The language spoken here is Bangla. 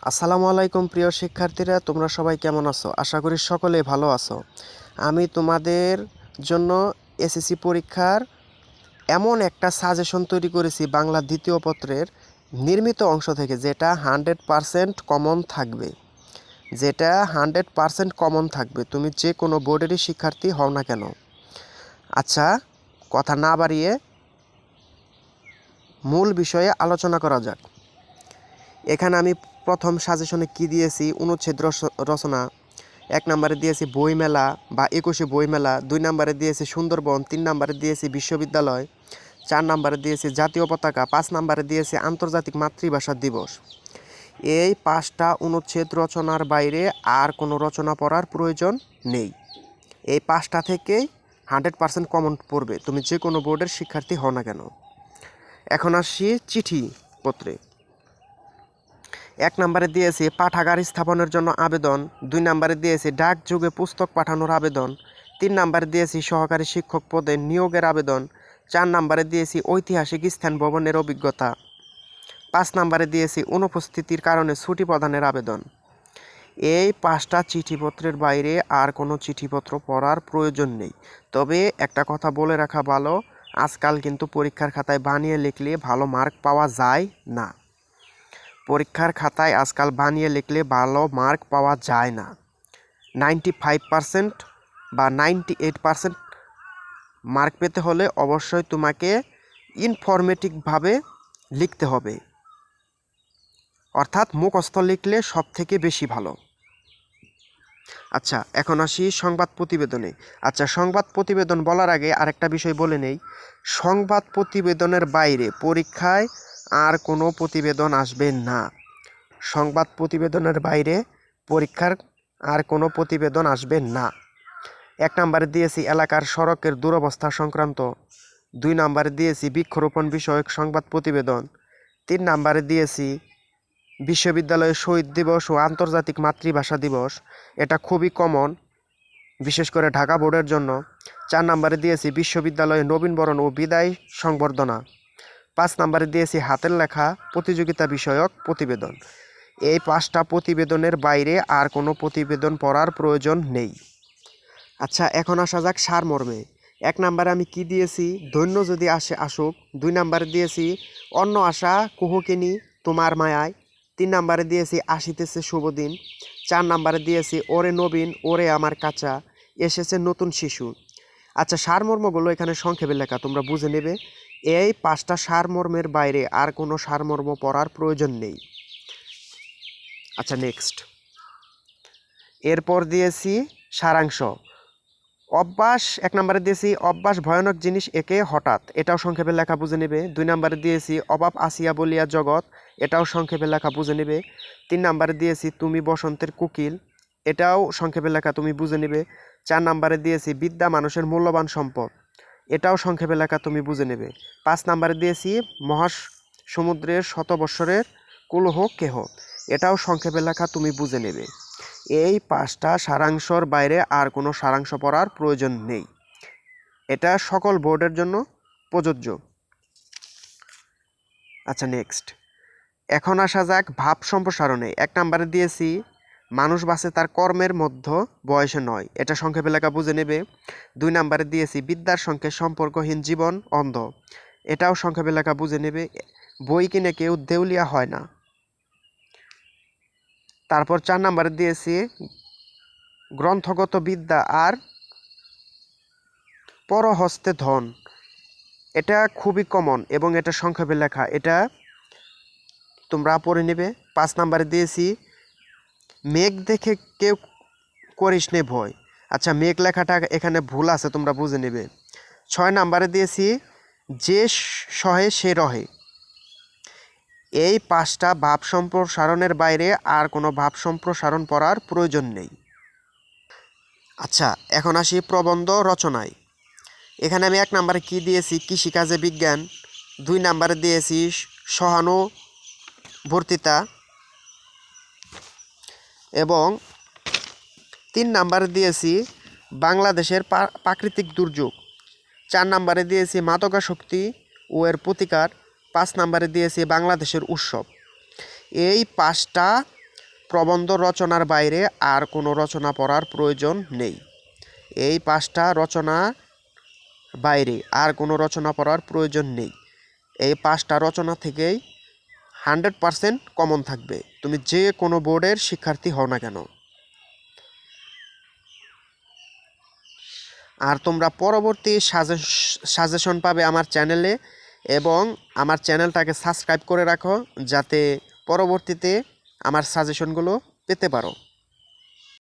আসসালামু আলাইকুম প্রিয় শিক্ষার্থীরা, তোমরা সবাই কেমন আছো? আশা করি সকলেই ভালো আছো। আমি তোমাদের জন্য এসএসসি পরীক্ষার এমন একটা সাজেশন তৈরি করেছি বাংলা দ্বিতীয় পত্রের নির্মিত অংশ থেকে, যেটা 100% কমন থাকবে। তুমি যে কোনো বোর্ডেরই শিক্ষার্থী হও না কেন। আচ্ছা, কথা না বাড়িয়ে মূল বিষয়ে আলোচনা করা যাক। এখানে আমি প্রথম সাজেশনে কি দিয়েছি, অনুচ্ছেদ রচনা। 1 নম্বরে দিয়েছি বইমেলা বা 21শে বইমেলা। 2 নম্বরে দিয়েছি সুন্দরবন। 3 নম্বরে দিয়েছি বিশ্ববিদ্যালয়। 4 নম্বরে দিয়েছি জাতীয় পতাকা। 5 নম্বরে দিয়েছি আন্তর্জাতিক মাতৃভাষা দিবস। এই 5টা অনুচ্ছেদ রচনার বাইরে আর কোনো রচনা পড়ার প্রয়োজন নেই। এই 5টা থেকেই 100% কমন পড়বে, তুমি যে কোনো বোর্ডের শিক্ষার্থী হও না কেন। এখন আসি চিঠি পত্রে। 1 নম্বরে দিয়েছি পাঠাগার স্থাপনের জন্য আবেদন। 2 নম্বরে দিয়েছি ডাকযোগে পুস্তক পাঠানোর আবেদন। 3 নম্বরে দিয়েছি সহকারী শিক্ষক পদে নিয়োগের আবেদন। 4 নম্বরে দিয়েছি ঐতিহাসিক স্থান ভ্রমণের অভিজ্ঞতা। 5 নম্বরে দিয়েছি অনুপস্থিতির কারণে ছুটি প্রদানের আবেদন। এই 5টা চিঠিপত্রের বাইরে আর কোনো চিঠিপত্র পড়ার প্রয়োজন নেই। তবে একটা কথা বলে রাখা ভালো, আজকাল কিন্তু পরীক্ষার খাতায় বানিয়ে লিখলে ভালো মার্ক পাওয়া যায় না। পরীক্ষার খাতায় আজকাল বানিয়ে লিখলে ভালো মার্ক পাওয়া যায় না। 95% বা 98% মার্ক পেতে হলে অবশ্যই তোমাকে ইনফরমেটিভভাবে লিখতে হবে, অর্থাৎ মুখস্থ লিখলে সব থেকে বেশি ভালো। আচ্ছা, এখন আসি সংবাদ প্রতিবেদনে। সংবাদ প্রতিবেদন বলার আগে আরেকটা বিষয় বলে নেই। সংবাদ প্রতিবেদনের বাইরে পরীক্ষায় আর কোনো প্রতিবেদন আসবে না। সংবাদ প্রতিবেদনের বাইরে পরীক্ষার আর কোনো প্রতিবেদন আসবে না। 1 নম্বরে দিয়েছি এলাকার সড়কের দুরবস্থা সংক্রান্ত। 2 নম্বরে দিয়েছি বৃক্ষরোপণ বিষয়ক সংবাদ প্রতিবেদন। 3 নম্বরে দিয়েছি বিশ্ববিদ্যালয়ের শহীদ দিবস ও আন্তর্জাতিক মাতৃভাষা দিবস। এটা খুবই কমন, বিশেষ করে ঢাকা বোর্ডের জন্য। 4 নম্বরে দিয়েছি বিশ্ববিদ্যালয়ে নবীনবরণ ও বিদায় সংবর্ধনা। 5 নম্বরে দিয়েছি হাতের লেখা প্রতিযোগিতা বিষয়ক প্রতিবেদন। এই 5টা প্রতিবেদনের বাইরে আর কোনো প্রতিবেদন পড়ার প্রয়োজন নেই। আচ্ছা, এখন আসা যাক সারমর্মে। 1 নম্বরে আমি কি দিয়েছি, ধন্য যদি আসে আসুক। 2 নম্বরে দিয়েছি অন্য আশা কুহুকিনী তোমার মায়ায়। 3 নম্বরে দিয়েছি আসিতেছে শুভদিন। 4 নম্বরে দিয়েছি ওরে নবীন ওরে আমার কাঁচা এসেছে নতুন শিশু। আচ্ছা, সারমর্মগুলো এখানে সংক্ষেপে লেখা, তোমরা বুঝে নেবে। এই 5টা সারমর্মের বাইরে আর কোনো সারমর্ম পড়ার প্রয়োজন নেই। আচ্ছা, নেক্সট। এরপর দিয়েছি সারাংশ। অভ্যাস 1 নম্বরে দিয়েছি অভ্যাস ভয়ানক জিনিস একে হঠাৎ, এটাও সংক্ষেপে লেখা, বুঝে নেবে। 2 নম্বরে দিয়েছি অভাব আসিয়া বলিয়া জগৎ, এটাও সংক্ষেপে লেখা, বুঝে নেবে। 3 নম্বরে দিয়েছি তুমি বসন্তের কোকিল, এটাও সংক্ষেপে লেখা, তুমি বুঝে নেবে। 4 নম্বরে দিয়েছি বিদ্যা মানুষের মূল্যবান সম্পদ, এটাও সংক্ষেপে লেখা, তুমি বুঝে নেবে। 5 নম্বরে দিয়েছি মহাসমুদ্রের শতবৎসরের কুলহ কেহ, এটাও সংক্ষেপে লেখা, তুমি বুঝে নেবে। এই 5টা সারাংশর বাইরে আর কোনো সারাংশ পড়ার প্রয়োজন নেই। এটা সকল বোর্ডের জন্য প্রযোজ্য। আচ্ছা, নেক্সট। এখন আসা যাক ভাব সম্প্রসারণে। 1 নম্বরে দিয়েছি মানুষ বাঁচে তার কর্মের মধ্যে বয়সে নয়, এটা সংক্ষেপে লেখা, বুঝে নেবে। 2 নম্বরে দিয়েছি বিদ্যার সঙ্গে সম্পর্কহীন জীবন অন্ধ, এটাও সংক্ষেপে লেখা, বুঝে নেবে। বই কিনে কেউ দেউলিয়া হয় না। তারপর 4 নম্বরে দিয়েছি গ্রন্থগত বিদ্যা আর পরহস্তে ধন, এটা খুবই কমন এবং এটা সংক্ষেপে লেখা, এটা তোমরা পড়ে নেবে। 5 নম্বরে দিয়েছি মেঘ দেখে কেউ করিস নে ভয়। আচ্ছা, মেঘ লেখাটা এখানে ভুল আছে, তোমরা বুঝে নেবে। 6 নম্বরে দিয়েছি যে সহে সে রহে। এই 5টা ভাব সম্প্রসারণের বাইরে আর কোনো ভাব সম্প্রসারণ পড়ার প্রয়োজন নেই। আচ্ছা, এখন আসি প্রবন্ধ রচনায়। এখানে আমি 1 নম্বরে কি দিয়েছি, কৃষিকাজে বিজ্ঞান। 2 নম্বরে দিয়েছি সহানুভূতিতা এবং 3 নম্বরে দিয়েছি বাংলাদেশের প্রাকৃতিক দুর্যোগ। 4 নম্বরে দিয়েছি মাদকাসক্তি ও এর প্রতিকার। 5 নম্বরে দিয়েছি বাংলাদেশের উৎসব। এই 5টা প্রবন্ধ রচনার বাইরে আর কোনো রচনা পড়ার প্রয়োজন নেই। এই 5টা রচনা বাইরে আর কোনো রচনা পড়ার প্রয়োজন নেই। এই 5টা রচনা থেকেই 100% কমন থাকবে, তুমি যে কোনো বোর্ডের শিক্ষার্থী হও না কেন। আর তোমরা পরবর্তী সাজেশন পাবে আমার চ্যানেলে, এবং আমার চ্যানেলটাকে সাবস্ক্রাইব করে রাখো যাতে পরবর্তীতে আমার সাজেশনগুলো পেতে পারো।